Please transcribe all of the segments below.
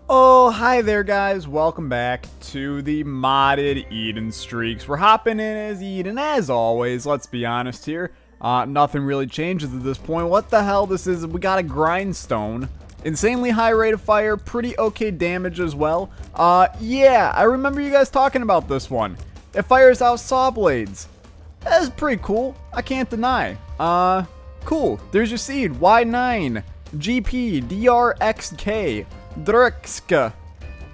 Oh, hi there guys, welcome back to the modded Eden streaks. We're hopping in as Eden as always, let's be honest here. Nothing really changes at this point. What the hell, this is, we got a grindstone. Insanely high rate of fire, pretty okay damage as well. Yeah, I remember you guys talking about this one. It fires out saw blades. That's pretty cool, I can't deny. Cool, there's your seed, Y9, GP, DRXK. Drexka.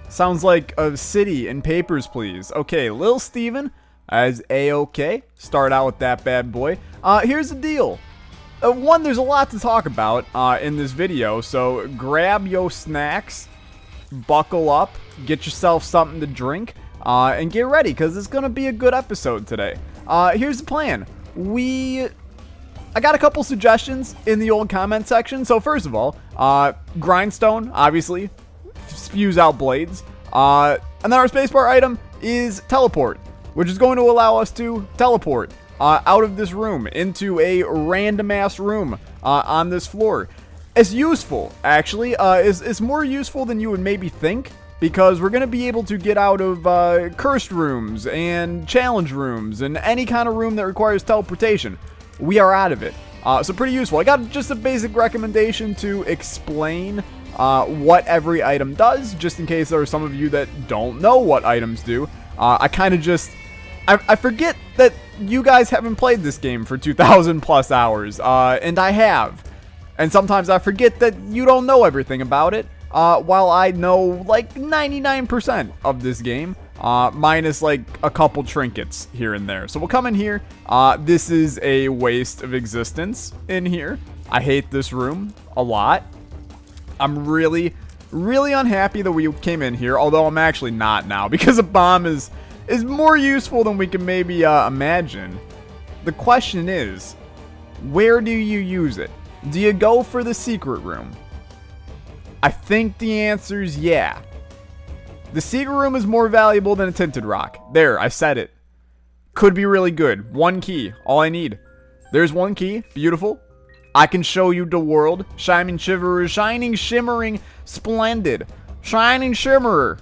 Sounds like a city in Papers, Please. Okay, Lil Steven as A-OK. Start out with that bad boy. Here's the deal. One, there's a lot to talk about in this video, so grab your snacks, buckle up, get yourself something to drink, and get ready, because it's going to be a good episode today. Here's the plan. I got a couple suggestions in the old comment section. So first of all, grindstone, obviously, spews out blades. And then our spacebar item is teleport, which is going to allow us to teleport out of this room into a random ass room on this floor. It's useful, actually. It's more useful than you would maybe think, because we're going to be able to get out of cursed rooms and challenge rooms and any kind of room that requires teleportation. We are out of it. So pretty useful. I got just a basic recommendation to explain what every item does, just in case there are some of you that don't know what items do. I kind of just... I forget that you guys haven't played this game for 2,000 plus hours, and I have. And sometimes I forget that you don't know everything about it, while I know like 99% of this game. Minus like a couple trinkets here and there. So we'll come in here. This is a waste of existence in here. I hate this room a lot. I'm really unhappy that we came in here, although I'm actually not now, because a bomb is more useful than we can maybe imagine. The question is, where do you use it? Do you go for the secret room? I think the answer is yeah. The secret room is more valuable than a tinted rock. There, I said it. Could be really good. One key. All I need. There's one key. Beautiful. I can show you the world. Shining shiverer. Shining shimmering. Splendid. Shining shimmerer.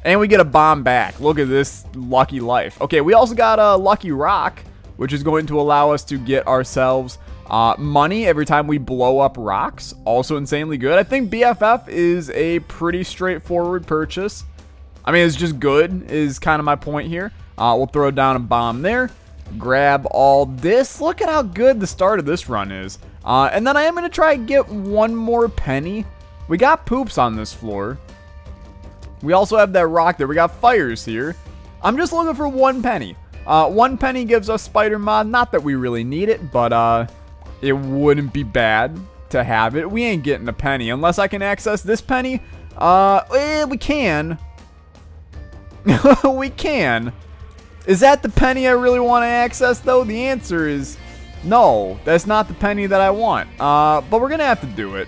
And we get a bomb back. Look at this lucky life. Okay, we also got a lucky rock, which is going to allow us to get ourselves money every time we blow up rocks. Also insanely good. I think BFF is a pretty straightforward purchase. I mean, it's just good is kind of my point here. We'll throw down a bomb there. Grab all this. Look at how good the start of this run is. And then I am going to try and get one more penny. We got poops on this floor. We also have that rock there. We got fires here. I'm just looking for one penny. One penny gives us spider mod. Not that we really need it, but it wouldn't be bad to have it. We ain't getting a penny unless I can access this penny. We can. We can. Is that the penny I really want to access, though? The answer is no. That's not the penny that I want. But we're going to have to do it.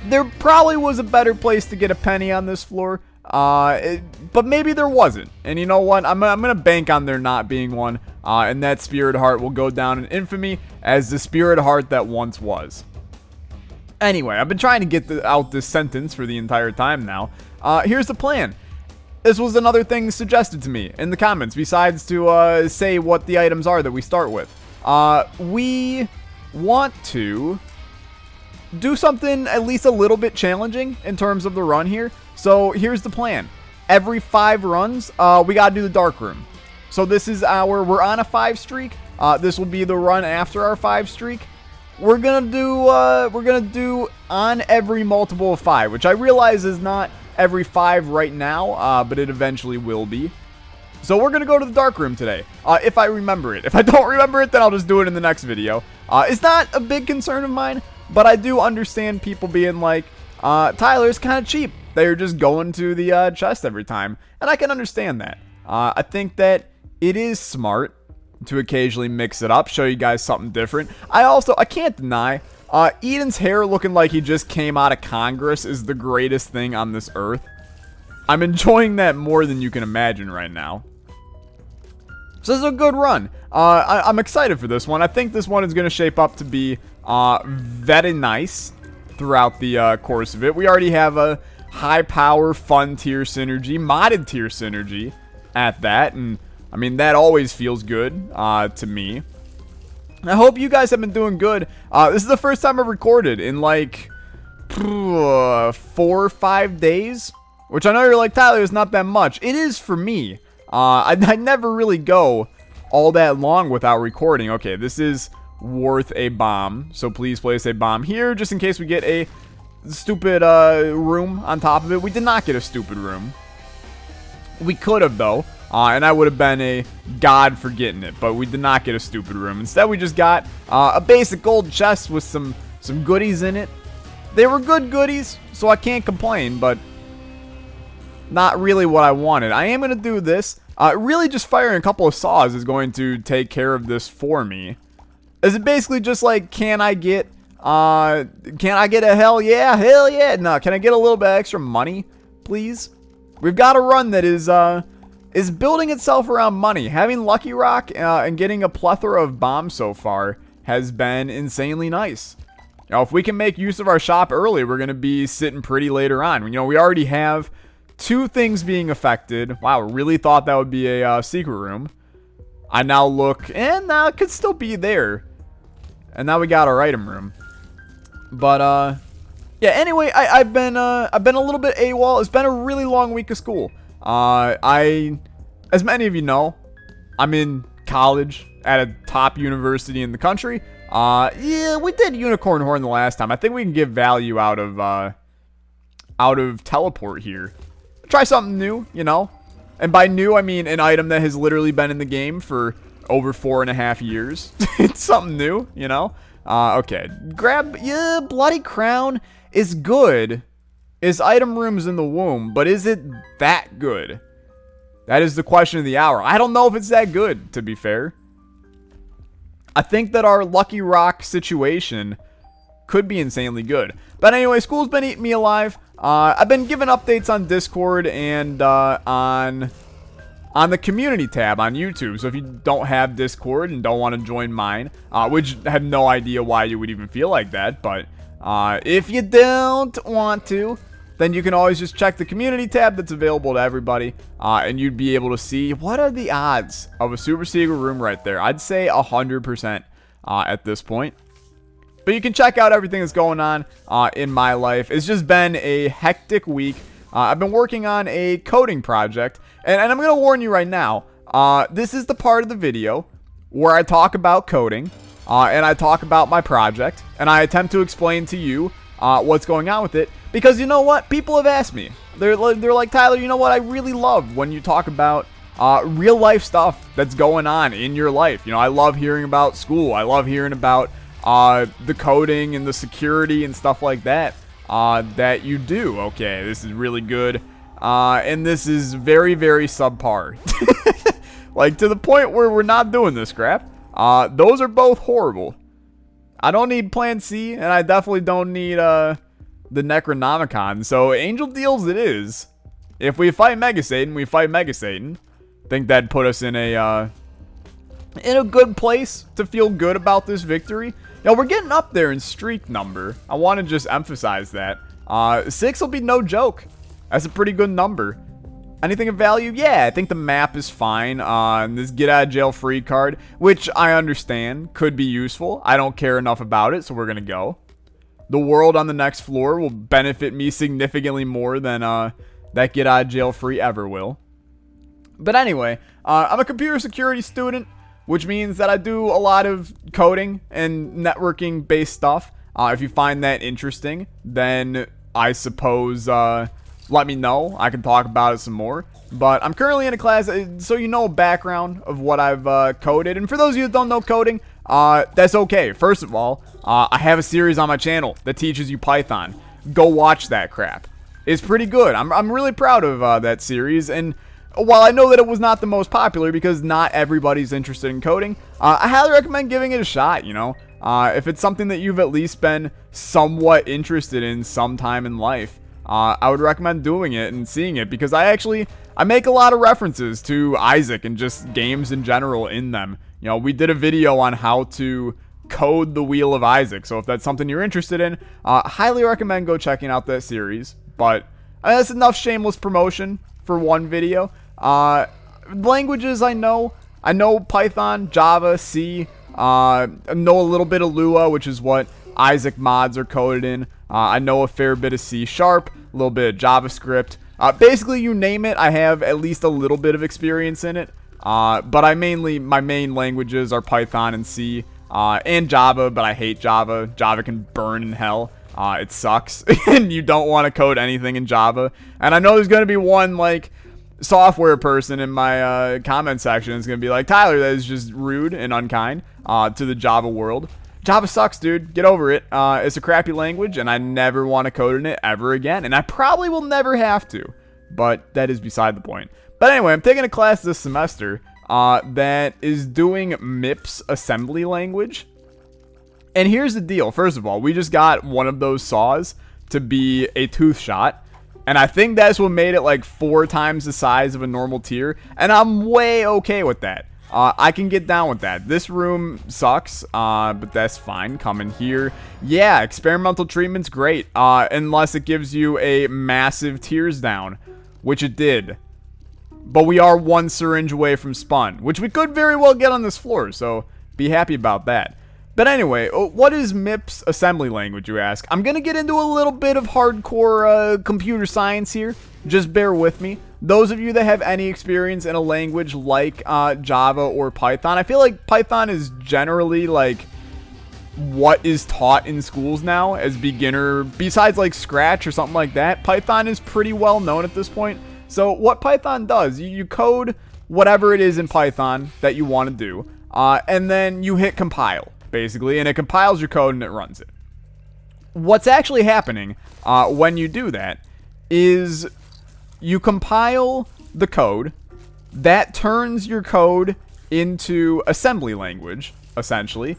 There probably was a better place to get a penny on this floor. But maybe there wasn't. And you know what? I'm going to bank on there not being one. And that spirit heart will go down in infamy as the spirit heart that once was. Anyway, I've been trying to get out this sentence for the entire time now. Here's the plan. This was another thing suggested to me in the comments, besides to say what the items are that we start with. We want to do something at least a little bit challenging in terms of the run here. So here's the plan. Every 5 runs, we gotta do the dark room. So this is we're on a 5 streak. This will be the run after our 5 streak. We're gonna do on every multiple of 5, which I realize is not every 5 right now, but it eventually will be. So we're gonna go to the dark room today, if I remember it. If I don't remember it, then I'll just do it in the next video. It's not a big concern of mine, but I do understand people being like, Tyler's kind of cheap. They're just going to the chest every time, and I can understand that. I think that it is smart to occasionally mix it up, show you guys something different. I can't deny, Eden's hair looking like he just came out of Congress is the greatest thing on this earth. I'm enjoying that more than you can imagine right now. So this is a good run. I'm excited for this one. I think this one is going to shape up to be very nice throughout the course of it. We already have a high power, fun tier synergy, modded tier synergy at that. And I mean, that always feels good to me. I hope you guys have been doing good. This is the first time I've recorded in like 4 or 5 days, which I know you're like, Tyler, it's not that much. It is for me. I never really go all that long without recording. Okay, this is worth a bomb, so please place a bomb here just in case we get a stupid room on top of it. We did not get a stupid room. We could have though, and I would have been a god for getting it, but we did not get a stupid room. Instead, we just got a basic gold chest with some goodies in it. They were good goodies, so I can't complain, but not really what I wanted. I am going to do this. Really just firing a couple of saws is going to take care of this for me. Is it basically just like, can I get a hell yeah? Hell yeah. No, can I get a little bit extra money, please? We've got a run that is building itself around money. Having Lucky Rock and getting a plethora of bombs so far has been insanely nice. Now, if we can make use of our shop early, we're going to be sitting pretty later on. You know, we already have 2 things being affected. Wow, really thought that would be a secret room. I now look, and now it could still be there. And now we got our item room. But, yeah, anyway, I've been a little bit AWOL. It's been a really long week of school. As many of you know, I'm in college at a top university in the country. Yeah, we did Unicorn Horn the last time. I think we can get value out of teleport here. Try something new, you know. And by new, I mean an item that has literally been in the game for over 4.5 years. It's something new, you know. Okay, grab, yeah, Bloody Crown is good. Is item rooms in the womb, but is it that good? That is the question of the hour. I don't know if it's that good, to be fair. I think that our Lucky Rock situation could be insanely good. But anyway, school's been eating me alive. I've been giving updates on Discord and on the community tab on YouTube. So if you don't have Discord and don't want to join mine, which I have no idea why you would even feel like that, but if you don't want to, then you can always just check the community tab that's available to everybody, and you'd be able to see what are the odds of a super secret room right there. I'd say 100% at this point. But you can check out everything that's going on in my life. It's just been a hectic week. I've been working on a coding project, and I'm going to warn you right now, this is the part of the video where I talk about coding, and I talk about my project, and I attempt to explain to you what's going on with it. Because you know what? People have asked me. They're like, Tyler, you know what? I really love when you talk about real life stuff that's going on in your life. You know, I love hearing about school. I love hearing about the coding and the security and stuff like that that you do. Okay, this is really good. And this is very, very subpar. Like, to the point where we're not doing this crap. Those are both horrible. I don't need Plan C, and I definitely don't need the Necronomicon. So Angel Deals it is. If we fight Mega Satan, we fight Mega Satan. Think that'd put us in a good place to feel good about this victory. You know, we're getting up there in streak number. I want to just emphasize that. 6 will be no joke. That's a pretty good number. Anything of value? Yeah, I think the map is fine. This get out of jail free card, which I understand could be useful. I don't care enough about it, so we're going to go. The world on the next floor will benefit me significantly more than that get out of jail free ever will. But anyway, I'm a computer security student, which means that I do a lot of coding and networking based stuff. If you find that interesting, then I suppose let me know. I can talk about it some more. But I'm currently in a class, so you know a background of what I've coded. And for those of you that don't know coding, that's okay. First of all, I have a series on my channel that teaches you Python. Go watch that crap. It's pretty good. I'm really proud of that series. And while I know that it was not the most popular because not everybody's interested in coding, I highly recommend giving it a shot, you know. If it's something that you've at least been somewhat interested in sometime in life, I would recommend doing it and seeing it, because I make a lot of references to Isaac and just games in general in them. You know, we did a video on how to code the Wheel of Isaac, so if that's something you're interested in, highly recommend go checking out that series. But That's enough shameless promotion for one video. Languages I know Python, Java, C. I know a little bit of Lua, which is what Isaac mods are coded in. I know a fair bit of C#, a little bit of JavaScript. Basically, you name it, I have at least a little bit of experience in it. But my main languages are Python and C, and Java, but I hate Java. Java can burn in hell. It sucks, and you don't want to code anything in Java. And I know there's going to be one, like, software person in my comment section is going to be like, Tyler, that is just rude and unkind to the Java world. Java sucks, dude. Get over it. It's a crappy language, and I never want to code in it ever again. And I probably will never have to, but that is beside the point. But anyway, I'm taking a class this semester that is doing MIPS assembly language. And here's the deal. First of all, we just got one of those saws to be a tooth shot. And I think that's what made it like 4 times the size of a normal tier. And I'm way okay with that. I can get down with that. This room sucks, but that's fine. Come in here. Yeah, experimental treatment's great, unless it gives you a massive tears down, which it did. But we are 1 syringe away from spawn, which we could very well get on this floor, so be happy about that. But anyway, what is MIPS assembly language, you ask? I'm going to get into a little bit of hardcore computer science here. Just bear with me. Those of you that have any experience in a language like Java or Python, I feel like Python is generally like what is taught in schools now as beginner, besides like Scratch or something like that. Python is pretty well known at this point. So what Python does, you code whatever it is in Python that you want to do, and then you hit compile, basically, and it compiles your code and it runs it. What's actually happening when you do that is you compile the code, that turns your code into assembly language, essentially.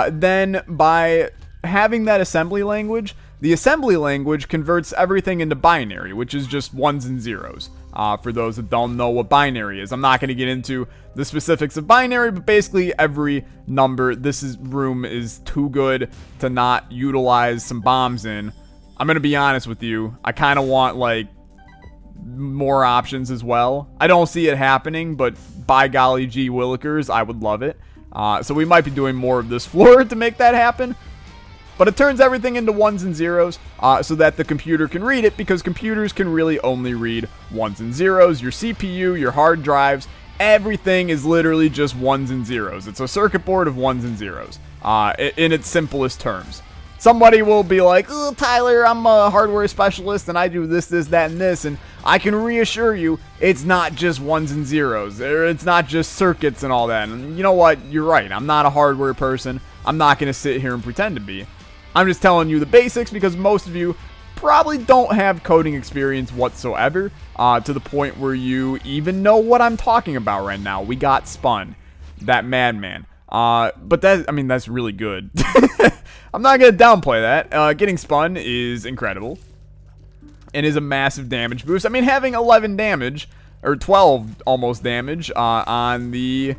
Then by having that assembly language, the assembly language converts everything into binary, which is just 1s and 0s. For those that don't know what binary is, I'm not going to get into the specifics of binary, but basically every number, room is too good to not utilize some bombs in. I'm going to be honest with you, I kind of want like more options as well. I don't see it happening, but by golly gee willikers, I would love it. So we might be doing more of this floor to make that happen. But it turns everything into 1s and 0s so that the computer can read it, because computers can really only read 1s and 0s. Your CPU, your hard drives, everything is literally just 1s and 0s. It's a circuit board of 1s and 0s in its simplest terms. Somebody will be like, oh, Tyler, I'm a hardware specialist and I do this, that, and this. And I can reassure you, it's not just 1s and 0s. It's not just circuits and all that. And you know what? You're right. I'm not a hardware person. I'm not going to sit here and pretend to be. I'm just telling you the basics because most of you probably don't have coding experience whatsoever to the point where you even know what I'm talking about right now. We got spun. That madman. But that's really good. I'm not going to downplay that. Getting spun is incredible and is a massive damage boost. I mean, having 11 damage, or 12 almost damage on the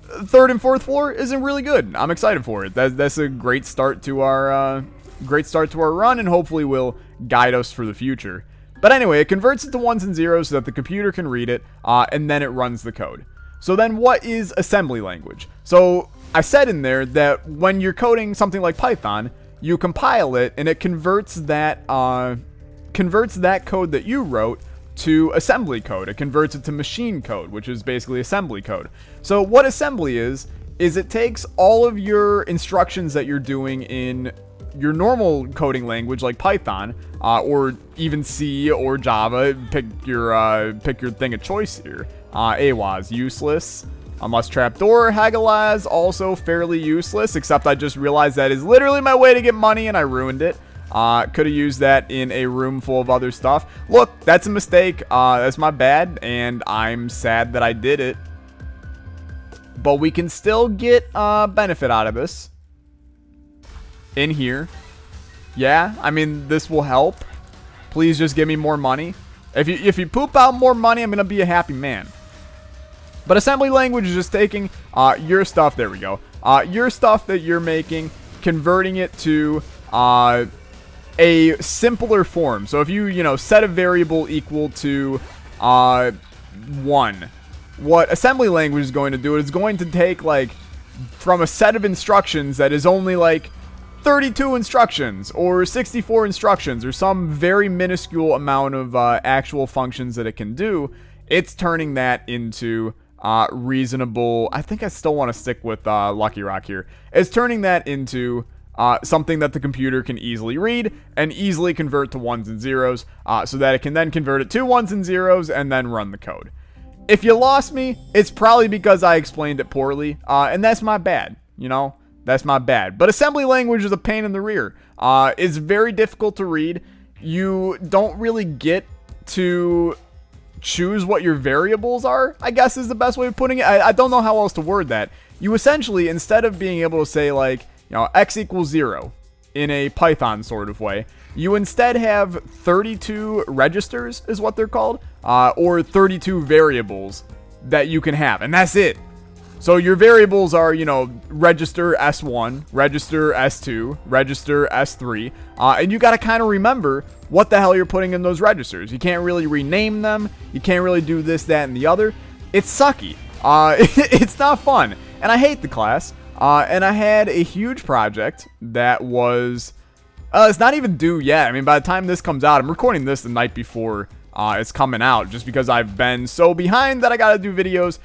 3rd and 4th floor isn't really good. I'm excited for it. That's a great start to our run, and hopefully will guide us for the future. But anyway, it converts it to 1s and 0s so that the computer can read it, and then it runs the code. So then what is assembly language? So I said in there that when you're coding something like Python, you compile it and it converts that code that you wrote to assembly code. It converts it to machine code, which is basically assembly code. So what assembly is it takes all of your instructions that you're doing in your normal coding language like Python, or even C or Java. Pick your thing of choice here. AWAS, useless. Unless trapdoor. Hagalaz, also fairly useless, except I just realized that is literally my way to get money and I ruined it. Could have used that in a room full of other stuff. Look, that's a mistake. That's my bad, and I'm sad that I did it. But we can still get benefit out of this. In here. Yeah, I mean, this will help. Please just give me more money. If you poop out more money, I'm going to be a happy man. But assembly language is just taking your stuff, there we go, your stuff that you're making, converting it to a simpler form. So if you set a variable equal to 1, what assembly language is going to do is going to take, like, from a set of instructions that is only like 32 instructions or 64 instructions or some very minuscule amount of actual functions that it can do, it's turning that into reasonable. I think I still want to stick with Lucky Rock here. It's turning that into something that the computer can easily read and easily convert to ones and zeros, so that it can then convert it to ones and zeros and then run the code. If you lost me, it's probably because I explained it poorly, and that's my bad, That's my bad. But assembly language is a pain in the rear. It's very difficult to read. You don't really get to choose what your variables are, I guess is the best way of putting it. I don't know how else to word that. You essentially, instead of being able to say, like, x equals 0 in a Python sort of way, you instead have 32 registers, is what they're called, or 32 variables that you can have, and that's it. So your variables are, register S1, register S2, register S3, and you got to kind of remember what the hell you're putting in those registers. You can't really rename them. You can't really do this, that, and the other. It's sucky. It's not fun, and I hate the class. And I had a huge project that was, it's not even due yet. I mean, by the time this comes out, I'm recording this the night before it's coming out, just because I've been so behind that I gotta do videos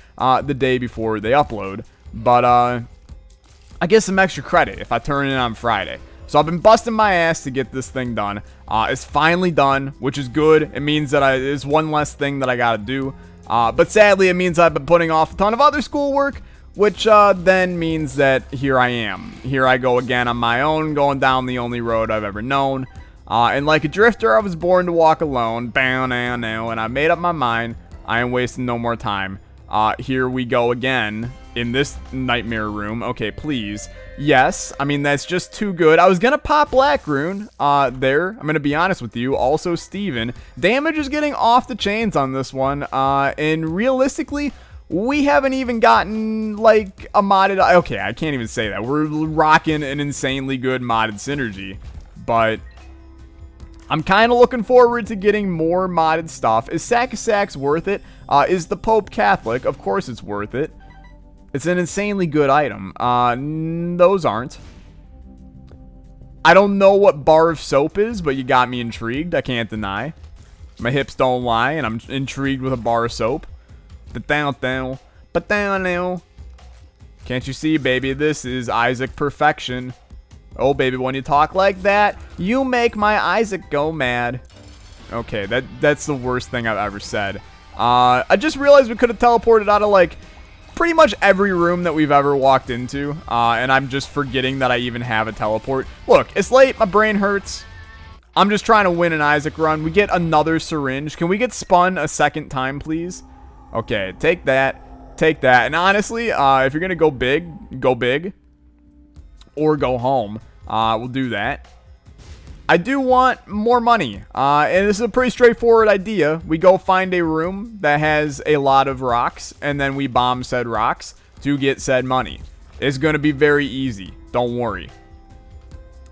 the day before they upload. But I get some extra credit if I turn it in on Friday. So I've been busting my ass to get this thing done. It's finally done, which is good. It means that it's one less thing that I gotta do. But sadly, it means I've been putting off a ton of other schoolwork, which then means that here I am. Here I go again on my own, going down the only road I've ever known. And like a drifter, I was born to walk alone. Bow now, now, and I made up my mind. I am wasting no more time. Here we go again in this nightmare room. Okay, please. Yes, I mean, that's just too good. I was gonna pop Black Rune there. I'm gonna be honest with you. Also, Steven. Damage is getting off the chains on this one. And realistically, we haven't even gotten, like, a modded... Okay, I can't even say that. We're rocking an insanely good modded synergy. But I'm kind of looking forward to getting more modded stuff. Is Sack of Sacks worth it? Is the Pope Catholic? Of course it's worth it. It's an insanely good item. Those aren't. I don't know what bar of soap is, but you got me intrigued. I can't deny. My hips don't lie, and I'm intrigued with a bar of soap. But down now. Can't you see, baby? This is Isaac perfection. Oh, baby, when you talk like that, you make my Isaac go mad. Okay, that's the worst thing I've ever said. I just realized we could have teleported out of, like, pretty much every room that we've ever walked into. And I'm just forgetting that I even have a teleport. Look, it's late. My brain hurts. I'm just trying to win an Isaac run. We get another syringe. Can we get spun a second time, please? Okay, take that. Take that. And honestly, if you're going to go big. Or go home. We'll do that. I do want more money. And this is a pretty straightforward idea. We go find a room that has a lot of rocks. And then we bomb said rocks to get said money. It's going to be very easy. Don't worry.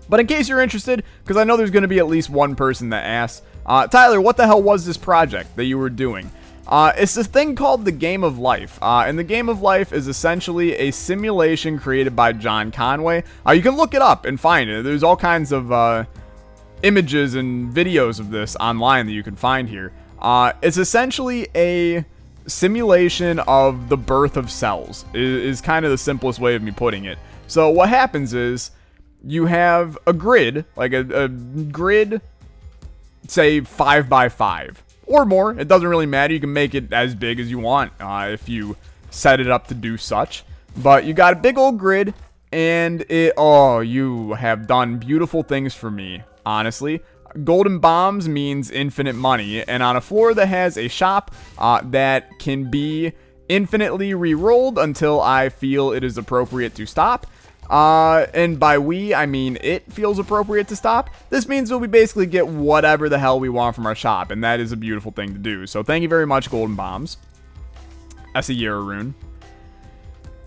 But in case you're interested, because I know there's going to be at least one person that asks, Tyler, what the hell was this project that you were doing? It's this thing called the Game of Life, and the Game of Life is essentially a simulation created by John Conway. You can look it up and find it. There's all kinds of images and videos of this online that you can find here. It's essentially a simulation of the birth of cells, is kind of the simplest way of me putting it. So what happens is you have a grid, like a grid, say 5 by 5. Or more. It doesn't really matter. You can make it as big as you want if you set it up to do such. But you got a big old grid, and you have done beautiful things for me, honestly. Golden bombs means infinite money, and on a floor that has a shop that can be infinitely re-rolled until I feel it is appropriate to stop. And by we, I mean it feels appropriate to stop. This means that we basically get whatever the hell we want from our shop, and that is a beautiful thing to do. So thank you very much, Golden Bombs. That's a Yara rune.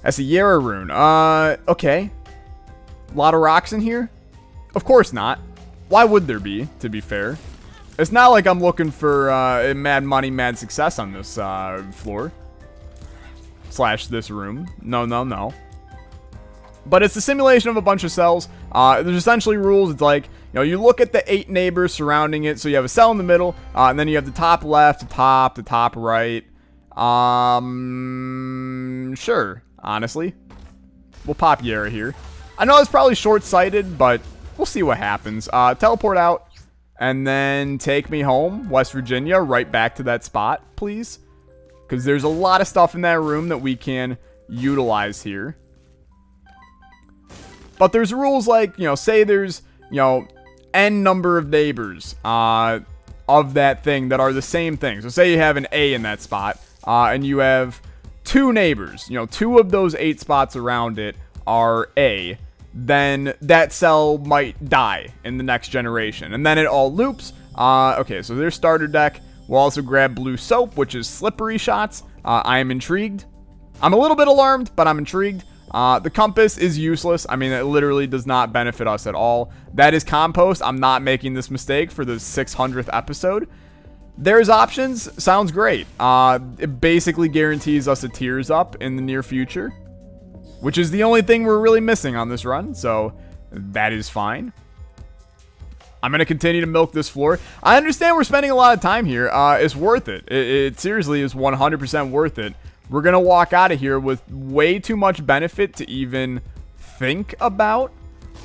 That's a Yara rune. Okay. A lot of rocks in here? Of course not. Why would there be, to be fair? It's not like I'm looking for mad money, mad success on this floor. Slash this room. No, no, no. But it's a simulation of a bunch of cells. There's essentially rules. It's like, you look at the 8 neighbors surrounding it. So you have a cell in the middle, and then you have the top left, the top right. Sure, honestly. We'll pop Yara here. I know it's probably short-sighted, but we'll see what happens. Teleport out, and then take me home, West Virginia, right back to that spot, please. Because there's a lot of stuff in that room that we can utilize here. But there's rules like, say there's, n number of neighbors of that thing that are the same thing. So say you have an A in that spot, and you have 2 neighbors. 2 of those 8 spots around it are A. Then that cell might die in the next generation. And then it all loops. Okay, so there's starter deck. We'll also grab blue soap, which is slippery shots. I am intrigued. I'm a little bit alarmed, but I'm intrigued. The compass is useless. I mean, it literally does not benefit us at all. That is compost. I'm not making this mistake for the 600th episode. There's options. Sounds great. It basically guarantees us a tears up in the near future, which is the only thing we're really missing on this run. So that is fine. I'm going to continue to milk this floor. I understand we're spending a lot of time here. It's worth it. It seriously is 100% worth it. We're going to walk out of here with way too much benefit to even think about.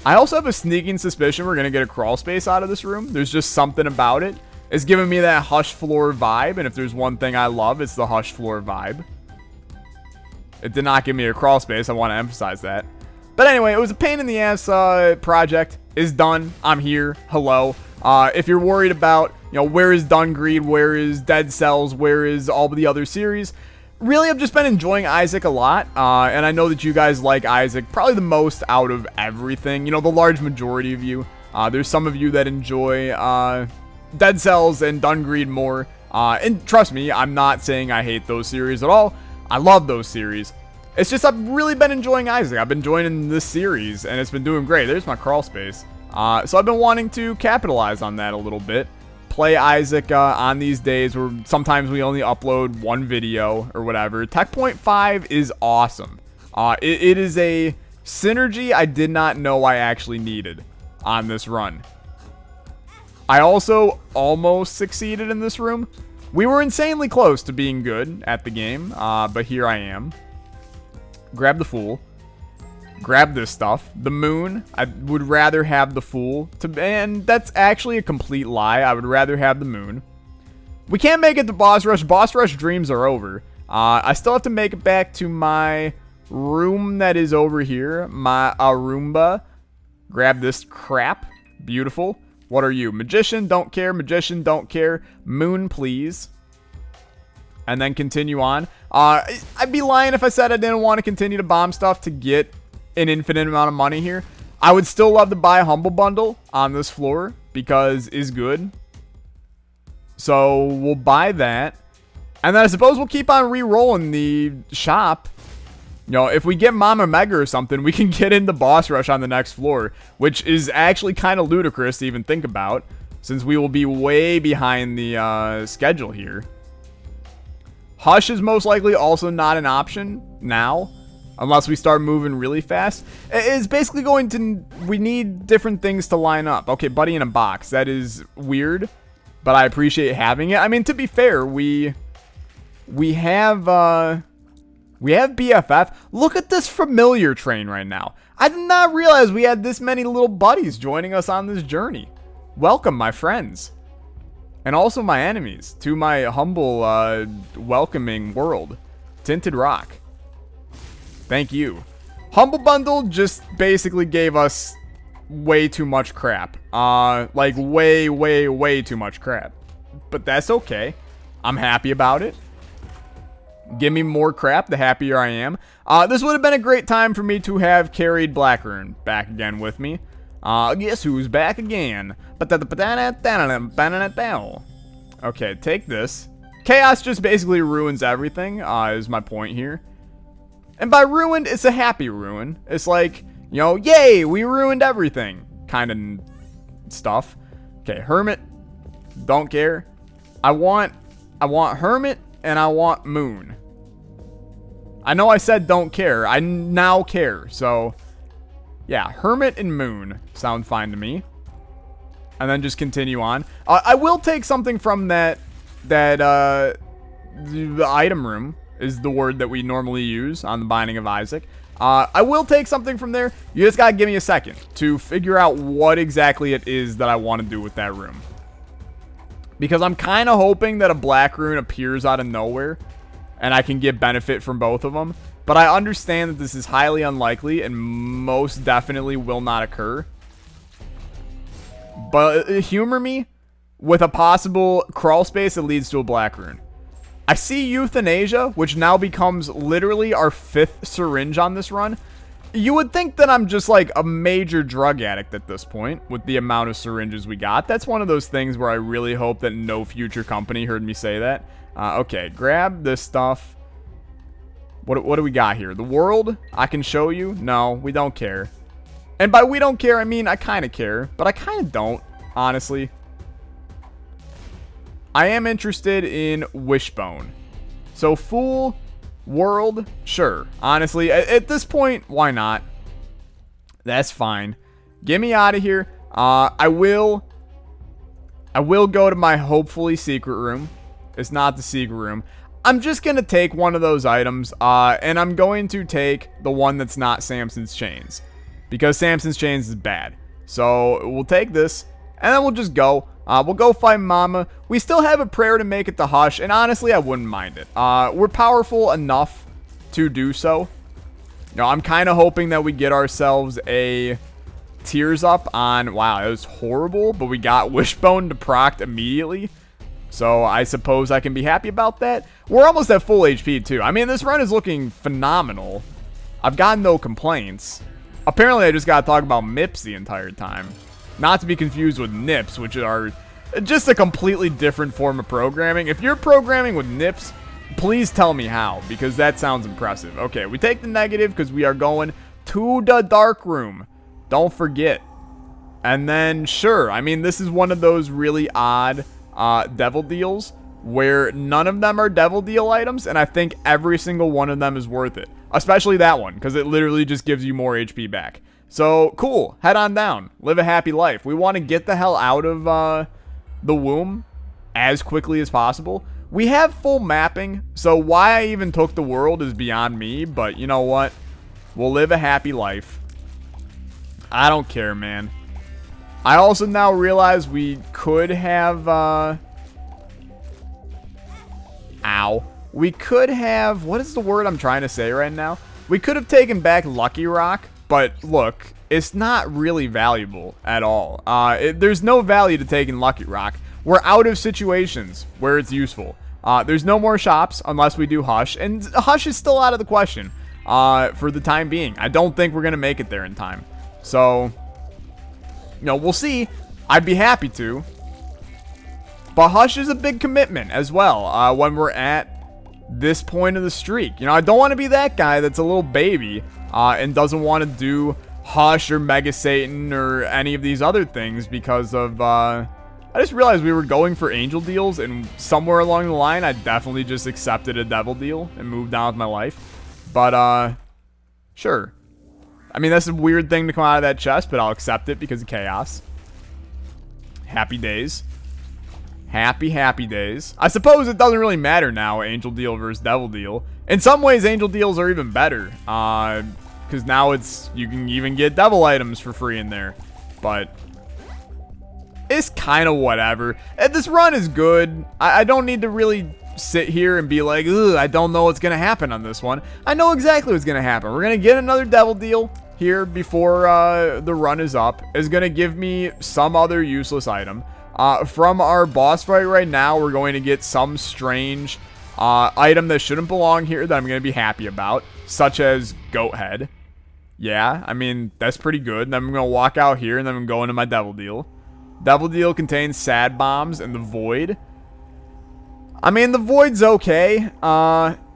I also have a sneaking suspicion we're going to get a crawl space out of this room. There's just something about it. It's giving me that hush floor vibe. And if there's one thing I love, it's the hush floor vibe. It did not give me a crawl space. I want to emphasize that. But anyway, it was a pain in the ass project. It's done. I'm here. Hello. If you're worried about, where is Dungreed, where is Dead Cells, where is all the other series, really, I've just been enjoying Isaac a lot. And I know that you guys like Isaac probably the most out of everything. The large majority of you. There's some of you that enjoy Dead Cells and Dungreed more. And trust me, I'm not saying I hate those series at all. I love those series. It's just I've really been enjoying Isaac. I've been joining this series, and it's been doing great. There's my crawl space. So I've been wanting to capitalize on that a little bit. Play Isaac on these days where sometimes we only upload 1 video or whatever. Tech Point 5 is awesome. It is a synergy I did not know I actually needed on this run. I also almost succeeded in this room. We were insanely close to being good at the game, but here I am. Grab the Fool. Grab this stuff. The Moon. I would rather have the Fool. And that's actually a complete lie. I would rather have the Moon. We can't make it to Boss Rush. Boss Rush dreams are over. I still have to make it back to my room that is over here. My Roomba. Grab this crap. Beautiful. What are you? Magician, don't care. Magician, don't care. Moon, please. And then continue on. I'd be lying if I said I didn't want to continue to bomb stuff to get an infinite amount of money here. I would still love to buy a Humble Bundle on this floor because it's good. So we'll buy that. And then I suppose we'll keep on re-rolling the shop. If we get Mama Mega or something, we can get into Boss Rush on the next floor, which is actually kind of ludicrous to even think about, since we will be way behind the schedule here. Hush is most likely also not an option now, unless we start moving really fast. It's basically going to... We need different things to line up. Okay, Buddy in a Box. That is weird, but I appreciate having it. I mean, to be fair, we have BFF. Look at this familiar train right now. I did not realize we had this many little buddies joining us on this journey. Welcome, my friends. And also my enemies to my humble, welcoming world. Tinted Rock. Thank you. Humble Bundle just basically gave us way too much crap. Like way, way, way too much crap. But that's okay. I'm happy about it. Give me more crap, the happier I am. This would have been a great time for me to have carried Blackburn back again with me. Guess who's back again? Okay, take this. Chaos just basically ruins everything, is my point here. And by ruined, it's a happy ruin. It's like, yay, we ruined everything. Kind of stuff. Okay, Hermit. Don't care. I want Hermit and I want Moon. I know I said don't care. I now care. So, yeah, Hermit and Moon sound fine to me. And then just continue on. I will take something from the item room is the word that we normally use on the Binding of Isaac. I will take something from there. You just gotta give me a second to figure out what exactly it is that I want to do with that room. Because I'm kind of hoping that a black rune appears out of nowhere and I can get benefit from both of them. But I understand that this is highly unlikely and most definitely will not occur. But humor me with a possible crawl space that leads to a black rune. I see euthanasia, which now becomes literally our 5th syringe on this run. You would think that I'm just like a major drug addict at this point with the amount of syringes we got. That's one of those things where I really hope that no future company heard me say that. Okay, grab this stuff. What do we got here? The world? I can show you? No, we don't care. And by we don't care, I mean I kind of care, but I kind of don't, honestly. I am interested in Wishbone. So, Fool, World, sure. Honestly, at this point, why not? That's fine. Get me out of here. I will go to my hopefully secret room. It's not the secret room. I'm just going to take one of those items, and I'm going to take the one that's not Samson's Chains. Because Samson's Chains is bad. So, we'll take this, and then we'll just go. We'll go find Mama. We still have a prayer to make it to Hush, and honestly, I wouldn't mind it. We're powerful enough to do so. You know, I'm kind of hoping that we get ourselves a Tears Up on... Wow, it was horrible, but we got Wishbone to proc immediately. So, I suppose I can be happy about that. We're almost at full HP, too. I mean, this run is looking phenomenal. I've got no complaints. Apparently, I just got to talk about MIPS the entire time. Not to be confused with NIPS, which are just a completely different form of programming. If you're programming with NIPS, please tell me how, because that sounds impressive. Okay, we take the negative because we are going to the dark room. Don't forget. And then, sure, I mean, this is one of those really odd devil deals where none of them are devil deal items, and I think every single one of them is worth it. Especially that one, because it literally just gives you more HP back. So, cool. Head on down. Live a happy life. We want to get the hell out of the womb as quickly as possible. We have full mapping, so why I even took the world is beyond me, but you know what? We'll live a happy life. I don't care, man. I also now realize we could have... Ow. We could have... What is the word I'm trying to say right now? We could have taken back Lucky Rock. But look, it's not really valuable at all. There's no value to taking Lucky Rock. We're out of situations where it's useful. There's no more shops unless we do Hush. And Hush is still out of the question for the time being. I don't think we're going to make it there in time. So, you know, we'll see. I'd be happy to. But Hush is a big commitment as well when we're at this point of the streak. You know, I don't want to be that guy that's a little baby and doesn't want to do Hush or Mega Satan or any of these other things because of, I just realized we were going for angel deals, and somewhere along the line, I definitely just accepted a devil deal and moved on with my life. But, sure. I mean, that's a weird thing to come out of that chest, but I'll accept it because of chaos. Happy days. Happy, happy days. I suppose it doesn't really matter now, angel deal versus devil deal. In some ways, angel deals are even better. Because now you can even get devil items for free in there. But it's kind of whatever. And this run is good. I don't need to really sit here and be like, ugh, I don't know what's going to happen on this one. I know exactly what's going to happen. We're going to get another devil deal here before the run is up. It's going to give me some other useless item. From our boss fight right now, we're going to get some strange item that shouldn't belong here that I'm going to be happy about, such as Goat Head. Yeah, I mean, that's pretty good. And then I'm going to walk out here, and then I'm going to my Devil Deal. Devil Deal contains Sad Bombs and the Void. I mean, the Void's okay.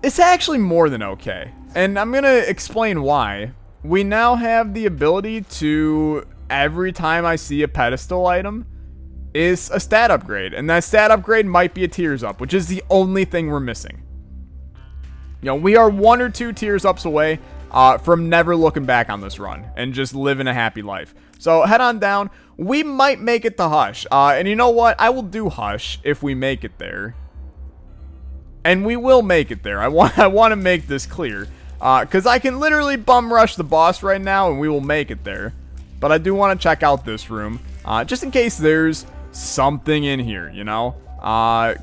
It's actually more than okay. And I'm going to explain why. We now have the ability to every time I see a pedestal item is a stat upgrade. And that stat upgrade might be a tiers up, which is the only thing we're missing. You know, we are 1 or 2 tiers ups away from never looking back on this run and just living a happy life. So head on down. We might make it to Hush. And you know what? I will do Hush if we make it there. And we will make it there. I want to make this clear. Because I can literally bum rush the boss right now and we will make it there. But I do want to check out this room. Just in case there's something in here, you know?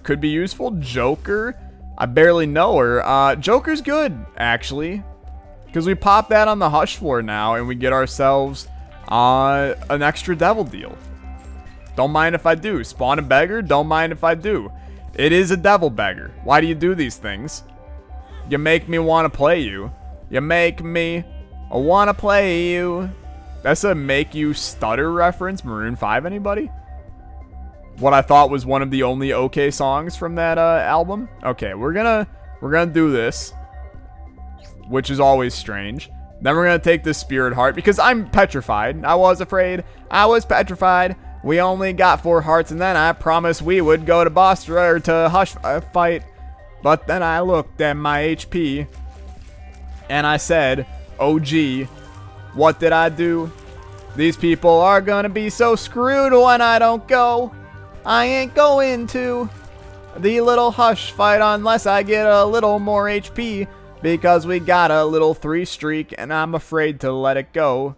Could be useful. Joker. I barely know her. Joker's good, actually. Because we pop that on the Hush floor now and we get ourselves an extra devil deal. Don't mind if I do. Spawn a beggar? Don't mind if I do. It is a devil beggar. Why do you do these things? You make me want to play you. You make me want to play you. That's a Make You Stutter reference. Maroon 5, anybody? What I thought was one of the only okay songs from that album. Okay, we're gonna do this, which is always strange. Then we're gonna take this spirit heart because I'm petrified. I was afraid. I was petrified. We only got 4 hearts, and then I promised we would go to boss or to Hush fight. But then I looked at my HP, and I said, "Oh gee, what did I do? These people are gonna be so screwed when I don't go. I ain't going to the little Hush fight unless I get a little more HP, because we got a little 3 streak, and I'm afraid to let it go.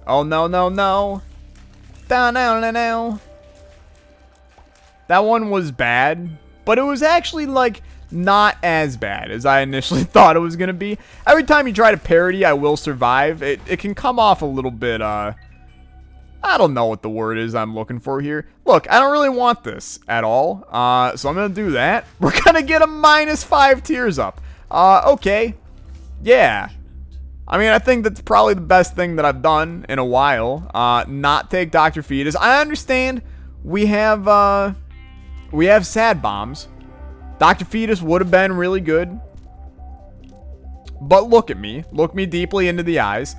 Oh no, no, no. Down, down, down, down." That one was bad, but it was actually, like, not as bad as I initially thought it was going to be. Every time you try to parody I Will Survive, it can come off a little bit, I don't know what the word is I'm looking for here. Look, I don't really want this at all, so I'm going to do that. We're going to get a -5 tiers up. Okay. Yeah. I mean, I think that's probably the best thing that I've done in a while. Not take Dr. Fetus. I understand we have sad bombs. Dr. Fetus would have been really good. But look at me. Look me deeply into the eyes.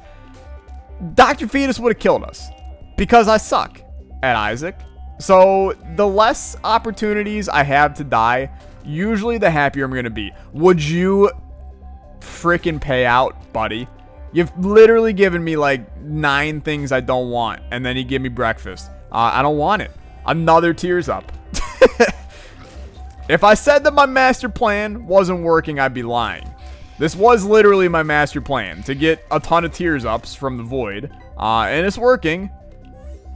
Dr. Fetus would have killed us. Because I suck at Isaac. So, the less opportunities I have to die, usually the happier I'm going to be. Would you freaking pay out, buddy? You've literally given me like 9 things I don't want. And then you give me breakfast. I don't want it. Another tiers up. If I said that my master plan wasn't working, I'd be lying. This was literally my master plan, to get a ton of tiers ups from the void. And it's working.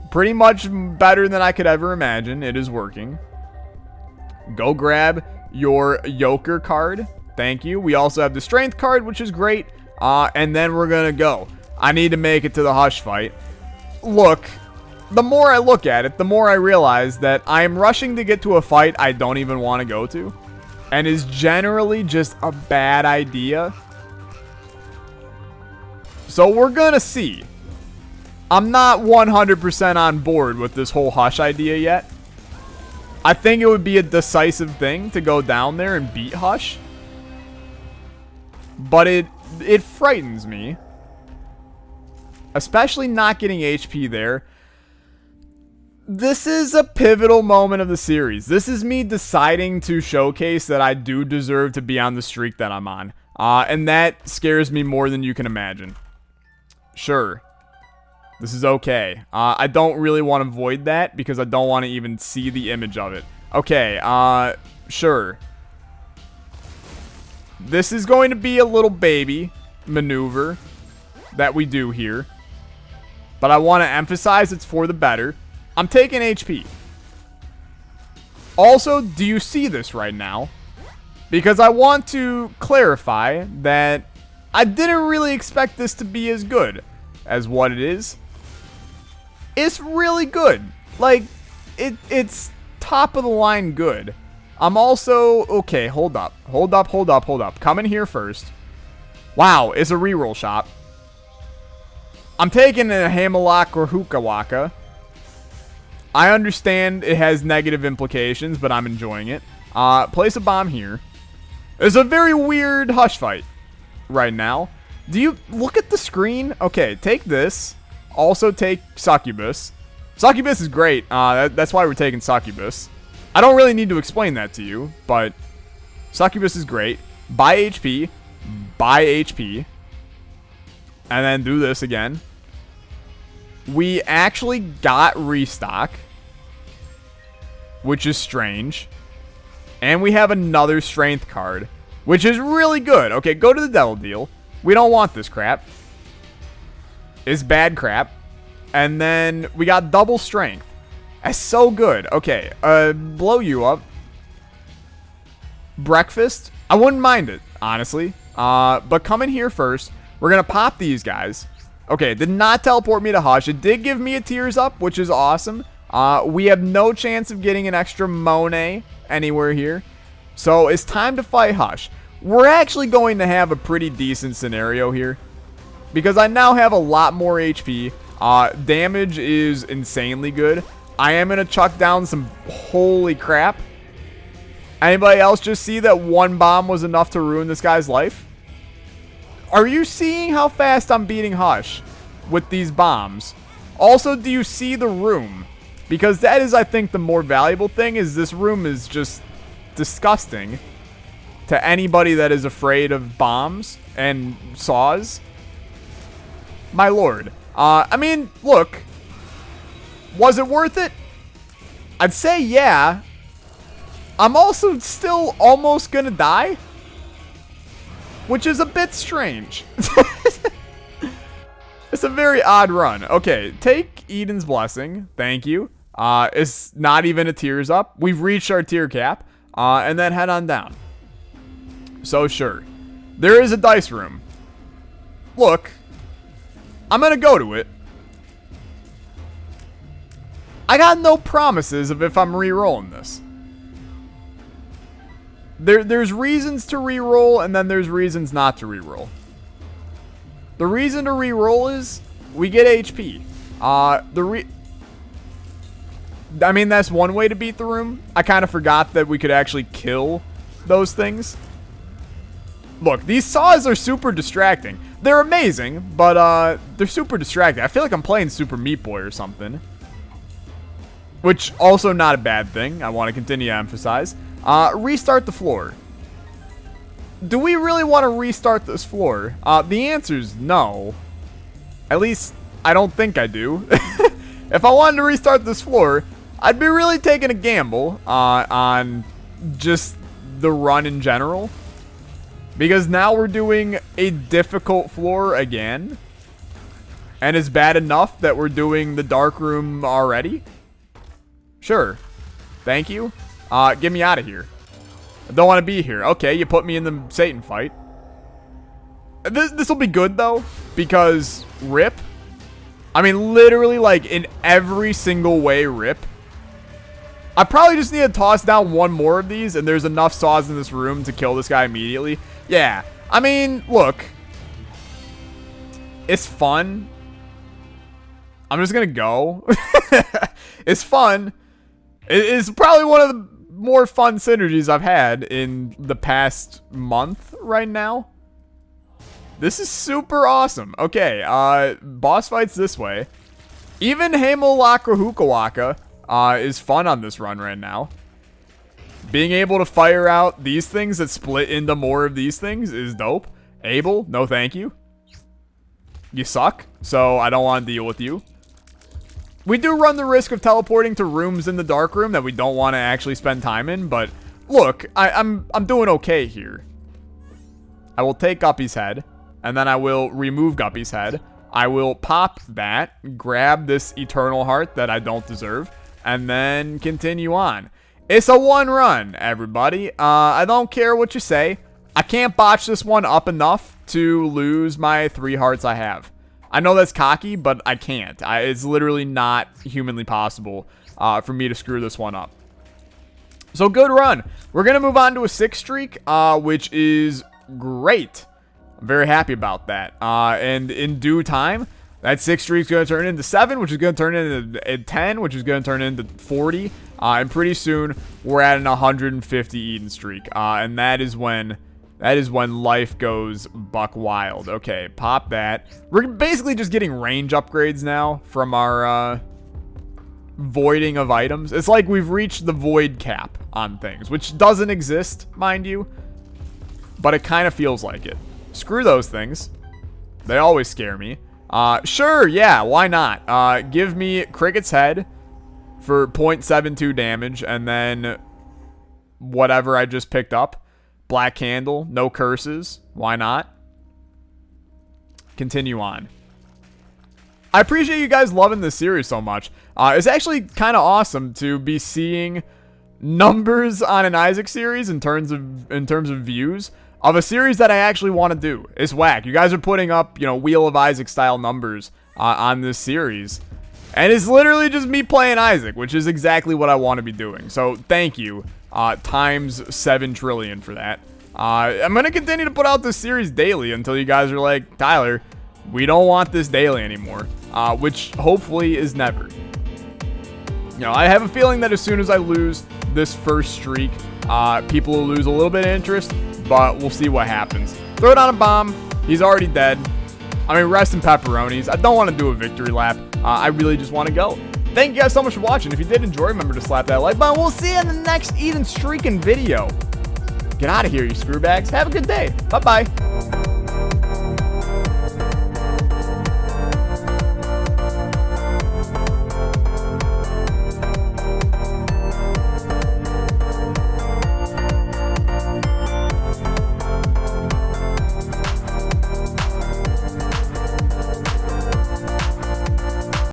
Pretty much better than I could ever imagine. It is working. Go grab your Joker card. Thank you. We also have the strength card, which is great. And then we're going to go. I need to make it to the Hush fight. Look, the more I look at it, the more I realize that I am rushing to get to a fight I don't even want to go to. And is generally just a bad idea. So we're going to see. I'm not 100% on board with this whole Hush idea yet. I think it would be a decisive thing to go down there and beat Hush. But it frightens me. Especially not getting HP there. This is a pivotal moment of the series. This is me deciding to showcase that I do deserve to be on the streak that I'm on. And that scares me more than you can imagine. Sure. This is okay. I don't really want to void that because I don't want to even see the image of it. Okay, sure. This is going to be a little baby maneuver that we do here. But I want to emphasize it's for the better. I'm taking HP. Also, do you see this right now? Because I want to clarify that I didn't really expect this to be as good as what it is. It's really good. Like, it's top of the line good. I'm also... Okay, hold up. Hold up, hold up, hold up. Come in here first. Wow, it's a reroll shop. I'm taking a Hamalock or Hookah Waka. I understand it has negative implications, but I'm enjoying it. Place a bomb here. There's a very weird Hush fight right now. Do you look at the screen? Okay, take this. Also take Succubus. Succubus is great. That's why we're taking Succubus. I don't really need to explain that to you, but Succubus is great. Buy HP. Buy HP. And then do this again. We actually got restock, which is strange. And we have another strength card, which is really good. Okay, go to the devil deal. We don't want this crap. It's bad crap. And then we got double strength. That's so good. Okay, blow you up. Breakfast. I wouldn't mind it, honestly. But come in here first. We're going to pop these guys. Okay, it did not teleport me to Hush. It did give me a Tears Up, which is awesome. We have no chance of getting an extra Monet anywhere here. So it's time to fight Hush. We're actually going to have a pretty decent scenario here, because I now have a lot more HP. Damage is insanely good. I am going to chuck down some... Holy crap. Anybody else just see that one bomb was enough to ruin this guy's life? Are you seeing how fast I'm beating Hush with these bombs? Also, do you see the room? Because that is, I think, the more valuable thing, is this room is just disgusting to anybody that is afraid of bombs and SAWS. My lord. I mean, look. Was it worth it? I'd say yeah. I'm also still almost gonna die, which is a bit strange. It's a very odd run. Okay, take Eden's Blessing. Thank you. It's not even a Tears Up. We've reached our tier cap. And then head on down. So sure. There is a dice room. Look. I'm gonna go to it. I got no promises of if I'm re-rolling this. There's reasons to re-roll, and then there's reasons not to re-roll. The reason to re-roll is we get HP. I mean, that's one way to beat the room. I kind of forgot that we could actually kill those things. Look, these saws are super distracting. They're amazing, but they're super distracting. I feel like I'm playing Super Meat Boy or something. Which, also not a bad thing. I want to continue to emphasize. Restart the floor. Do we really want to restart this floor? The answer is no. At least, I don't think I do. If I wanted to restart this floor, I'd be really taking a gamble on just the run in general. Because now we're doing a difficult floor again. And it's bad enough that we're doing the dark room already. Sure. Thank you. Get me out of here. I don't want to be here. Okay, you put me in the Satan fight. This will be good, though, because RIP. I mean, literally, like, in every single way, RIP. I probably just need to toss down one more of these, and there's enough saws in this room to kill this guy immediately. Yeah. I mean, look. It's fun. I'm just gonna go. It's fun. It's probably one of the more fun synergies I've had in the past month right now. This is super awesome. Okay, boss fights this way. Even Hamolakra Hukawaka is fun on this run right now. Being able to fire out these things that split into more of these things is dope. Abel, no thank you. You suck, so I don't want to deal with you. We do run the risk of teleporting to rooms in the dark room that we don't want to actually spend time in, but look, I'm doing okay here. I will take Guppy's head, and then I will remove Guppy's head. I will pop that, grab this Eternal Heart that I don't deserve, and then continue on. It's a one run, everybody. I don't care what you say. I can't botch this one up enough to lose my 3 hearts I have. I know that's cocky, but I can't. It's literally not humanly possible for me to screw this one up. So good run. We're going to move on to a 6 streak, which is great. I'm very happy about that. And in due time, that 6 streak is going to turn into 7, which is going to turn into 10, which is going to turn into 40. And pretty soon, we're at an 150 Eden streak. And that is when That is when life goes buck wild. Okay, pop that. We're basically just getting range upgrades now from our voiding of items. It's like we've reached the void cap on things, which doesn't exist, mind you. But it kind of feels like it. Screw those things. They always scare me. Sure, yeah, why not? Give me Cricket's Head for 0.72 damage, and then whatever I just picked up. Black Candle, no curses. Why not? Continue on. I appreciate you guys loving this series so much. It's actually kind of awesome to be seeing numbers on an Isaac series in terms of views of a series that I actually want to do. It's whack. You guys are putting up, you know, Wheel of Isaac style numbers on this series. And it's literally just me playing Isaac, which is exactly what I want to be doing. So thank you. Times 7 trillion for that. I'm going to continue to put out this series daily until you guys are like, Tyler, we don't want this daily anymore. Which hopefully is never. You know, I have a feeling that as soon as I lose this first streak, people will lose a little bit of interest, but we'll see what happens. Throw down a bomb. He's already dead. I mean, rest in pepperonis. I don't want to do a victory lap. I really just want to go. Thank you guys so much for watching. If you did enjoy, remember to slap that like button. We'll see you in the next Eden Streaking video. Get out of here, you screwbags. Have a good day. Bye-bye.